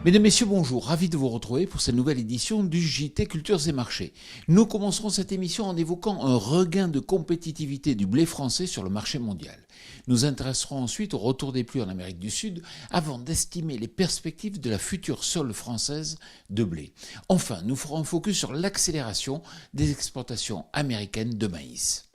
Mesdames, Messieurs, bonjour, ravi de vous retrouver pour cette nouvelle édition du JT Cultures et Marchés. Nous commencerons cette émission en évoquant un regain de compétitivité du blé français sur le marché mondial. Nous intéresserons ensuite au retour des pluies en Amérique du Sud avant d'estimer les perspectives de la future solde française de blé. Enfin, nous ferons un focus sur l'accélération des exportations américaines de maïs.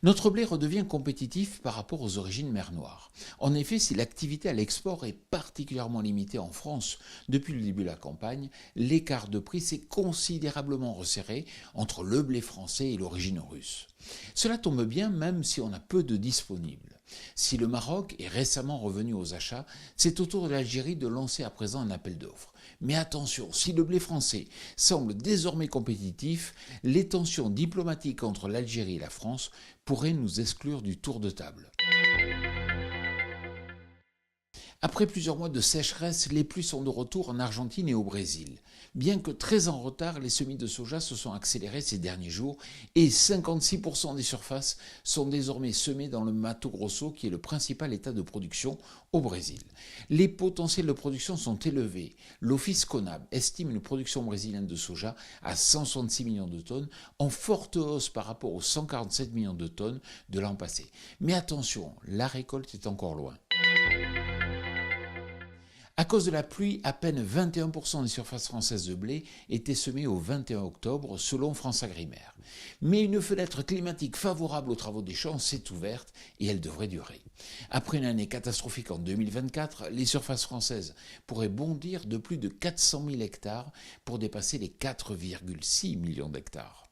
Notre blé redevient compétitif par rapport aux origines mer Noire. En effet, si l'activité à l'export est particulièrement limitée en France depuis le début de la campagne, l'écart de prix s'est considérablement resserré entre le blé français et l'origine russe. Cela tombe bien même si on a peu de disponibles. Si le Maroc est récemment revenu aux achats, c'est au tour de l'Algérie de lancer à présent un appel d'offres. Mais attention, si le blé français semble désormais compétitif, les tensions diplomatiques entre l'Algérie et la France pourraient nous exclure du tour de table. Après plusieurs mois de sécheresse, les pluies sont de retour en Argentine et au Brésil. Bien que très en retard, les semis de soja se sont accélérés ces derniers jours et 56% des surfaces sont désormais semées dans le Mato Grosso, qui est le principal état de production au Brésil. Les potentiels de production sont élevés. L'Office Conab estime une production brésilienne de soja à 166 millions de tonnes, en forte hausse par rapport aux 147 millions de tonnes de l'an passé. Mais attention, la récolte est encore loin. À cause de la pluie, à peine 21% des surfaces françaises de blé étaient semées au 21 octobre, selon FranceAgriMer. Mais une fenêtre climatique favorable aux travaux des champs s'est ouverte et elle devrait durer. Après une année catastrophique en 2024, les surfaces françaises pourraient bondir de plus de 400 000 hectares pour dépasser les 4,6 millions d'hectares.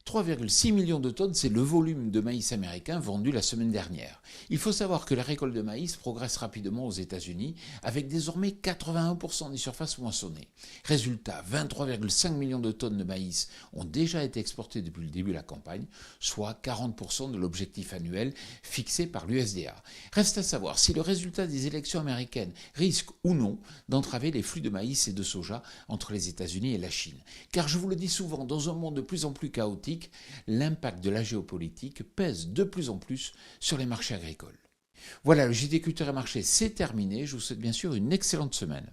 3,6 millions de tonnes, c'est le volume de maïs américain vendu la semaine dernière. Il faut savoir que la récolte de maïs progresse rapidement aux États-Unis, avec désormais 81% des surfaces moissonnées. Résultat, 23,5 millions de tonnes de maïs ont déjà été exportées depuis le début de la campagne, soit 40% de l'objectif annuel fixé par l'USDA. Reste à savoir si le résultat des élections américaines risque ou non d'entraver les flux de maïs et de soja entre les États-Unis et la Chine. Car je vous le dis souvent, dans un monde de plus en plus chaotique, l'impact de la géopolitique pèse de plus en plus sur les marchés agricoles. Voilà, le JT Culture et Marchés, c'est terminé. Je vous souhaite bien sûr une excellente semaine.